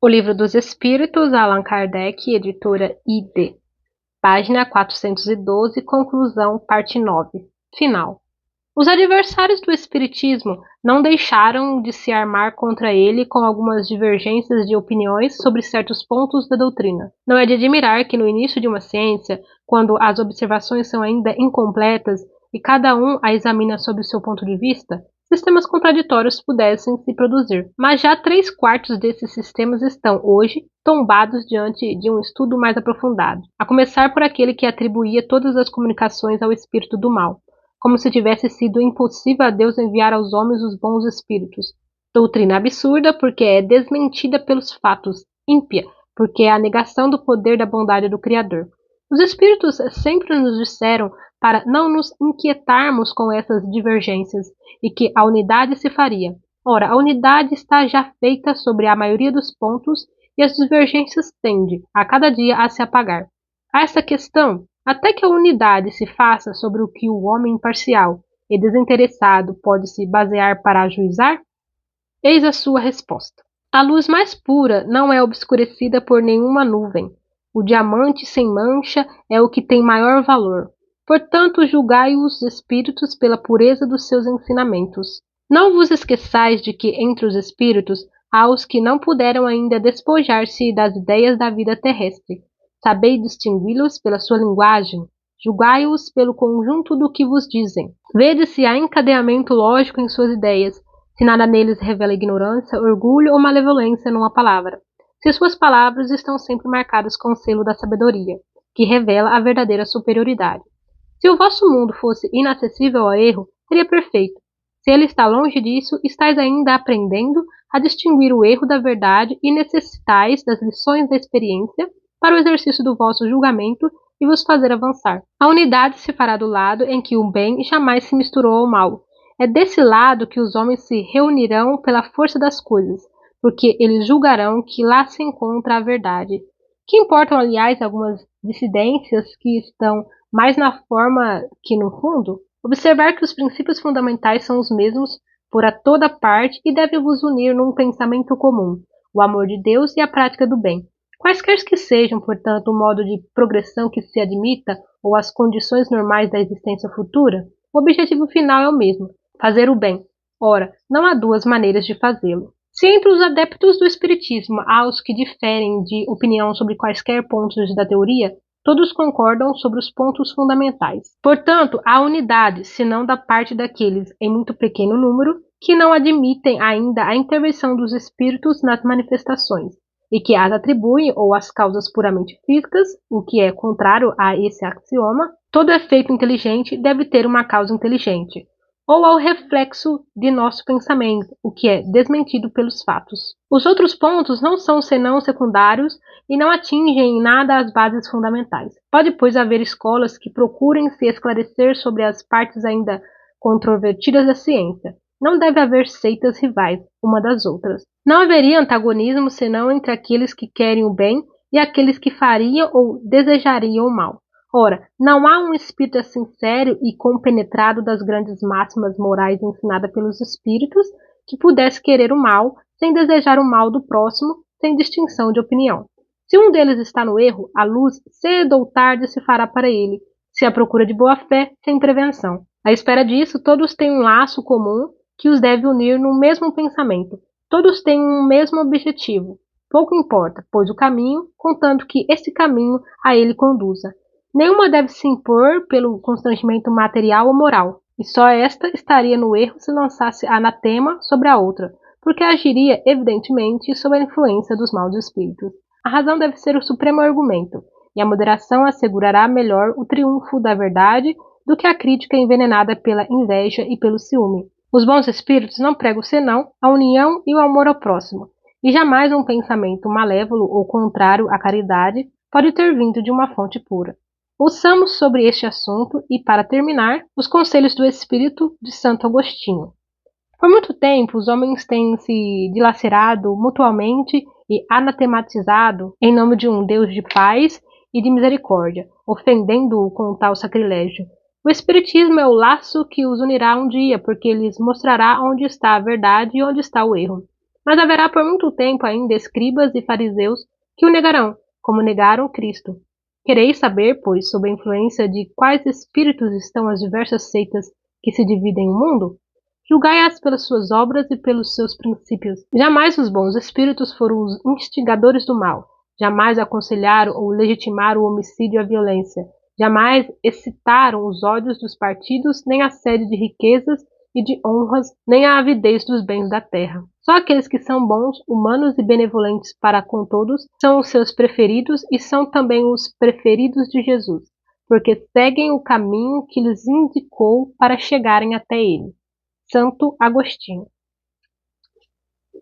O Livro dos Espíritos, Allan Kardec, editora ID, página 412, conclusão, parte 9, final. Os adversários do Espiritismo não deixaram de se armar contra ele com algumas divergências de opiniões sobre certos pontos da doutrina. Não é de admirar que no início de uma ciência, quando as observações são ainda incompletas e cada um a examina sob o seu ponto de vista, sistemas contraditórios pudessem se produzir. Mas já 3/4 desses sistemas estão, hoje, tombados diante de um estudo mais aprofundado, a começar por aquele que atribuía todas as comunicações ao espírito do mal, como se tivesse sido impossível a Deus enviar aos homens os bons espíritos. Doutrina absurda, porque é desmentida pelos fatos, ímpia, porque é a negação do poder da bondade do Criador. Os espíritos sempre nos disseram para não nos inquietarmos com essas divergências e que a unidade se faria. Ora, a unidade está já feita sobre a maioria dos pontos e as divergências tendem, a cada dia, a se apagar. A essa questão, até que a unidade se faça sobre o que o homem imparcial e desinteressado pode se basear para ajuizar? Eis a sua resposta. A luz mais pura não é obscurecida por nenhuma nuvem. O diamante sem mancha é o que tem maior valor. Portanto, julgai os espíritos pela pureza dos seus ensinamentos. Não vos esqueçais de que entre os espíritos há os que não puderam ainda despojar-se das ideias da vida terrestre. Sabei distingui-los pela sua linguagem. Julgai-os pelo conjunto do que vos dizem. Vede se há encadeamento lógico em suas ideias, se nada neles revela ignorância, orgulho ou malevolência numa palavra. Se suas palavras estão sempre marcadas com o selo da sabedoria, que revela a verdadeira superioridade. Se o vosso mundo fosse inacessível ao erro, seria perfeito. Se ele está longe disso, estáis ainda aprendendo a distinguir o erro da verdade e necessitais das lições da experiência para o exercício do vosso julgamento e vos fazer avançar. A unidade se fará do lado em que o bem jamais se misturou ao mal. É desse lado que os homens se reunirão pela força das coisas, porque eles julgarão que lá se encontra a verdade. Que importam, aliás, algumas dissidências que estão mais na forma que no fundo? Observar que os princípios fundamentais são os mesmos por a toda parte e devem vos unir num pensamento comum, o amor de Deus e a prática do bem. Quaisquer que sejam, portanto, o modo de progressão que se admita ou as condições normais da existência futura, o objetivo final é o mesmo, fazer o bem. Ora, não há duas maneiras de fazê-lo. Se entre os adeptos do Espiritismo há os que diferem de opinião sobre quaisquer pontos da teoria, todos concordam sobre os pontos fundamentais. Portanto, há unidade, se não da parte daqueles, em muito pequeno número, que não admitem ainda a intervenção dos espíritos nas manifestações, e que as atribuem ou às causas puramente físicas, o que é contrário a esse axioma. Todo efeito inteligente deve ter uma causa inteligente, ou ao reflexo de nosso pensamento, o que é desmentido pelos fatos. Os outros pontos não são senão secundários e não atingem em nada as bases fundamentais. Pode, pois, haver escolas que procurem se esclarecer sobre as partes ainda controvertidas da ciência. Não deve haver seitas rivais, uma das outras. Não haveria antagonismo senão entre aqueles que querem o bem e aqueles que fariam ou desejariam o mal. Ora, não há um espírito sincero e compenetrado das grandes máximas morais ensinadas pelos espíritos que pudesse querer o mal, sem desejar o mal do próximo, sem distinção de opinião. Se um deles está no erro, a luz, cedo ou tarde, se fará para ele, se a procura de boa-fé, sem prevenção. À espera disso, todos têm um laço comum que os deve unir no mesmo pensamento. Todos têm um mesmo objetivo. Pouco importa, pois o caminho, contanto que esse caminho a ele conduza. Nenhuma deve se impor pelo constrangimento material ou moral, e só esta estaria no erro se lançasse anatema sobre a outra, porque agiria, evidentemente, sob a influência dos maus espíritos. A razão deve ser o supremo argumento, e a moderação assegurará melhor o triunfo da verdade do que a crítica envenenada pela inveja e pelo ciúme. Os bons espíritos não pregam senão a união e o amor ao próximo, e jamais um pensamento malévolo ou contrário à caridade pode ter vindo de uma fonte pura. Ouçamos sobre este assunto e, para terminar, os conselhos do espírito de Santo Agostinho. Por muito tempo, os homens têm se dilacerado mutuamente e anatematizado em nome de um Deus de paz e de misericórdia, ofendendo-o com tal sacrilégio. O Espiritismo é o laço que os unirá um dia, porque lhes mostrará onde está a verdade e onde está o erro. Mas haverá por muito tempo ainda escribas e fariseus que o negarão, como negaram Cristo. Quereis saber, pois, sob a influência de quais espíritos estão as diversas seitas que se dividem o mundo? Julgai-as pelas suas obras e pelos seus princípios. Jamais os bons espíritos foram os instigadores do mal. Jamais aconselharam ou legitimaram o homicídio e a violência. Jamais excitaram os ódios dos partidos, nem a sede de riquezas e de honras, nem a avidez dos bens da terra. Só aqueles que são bons, humanos e benevolentes para com todos são os seus preferidos e são também os preferidos de Jesus, porque seguem o caminho que lhes indicou para chegarem até ele. Santo Agostinho.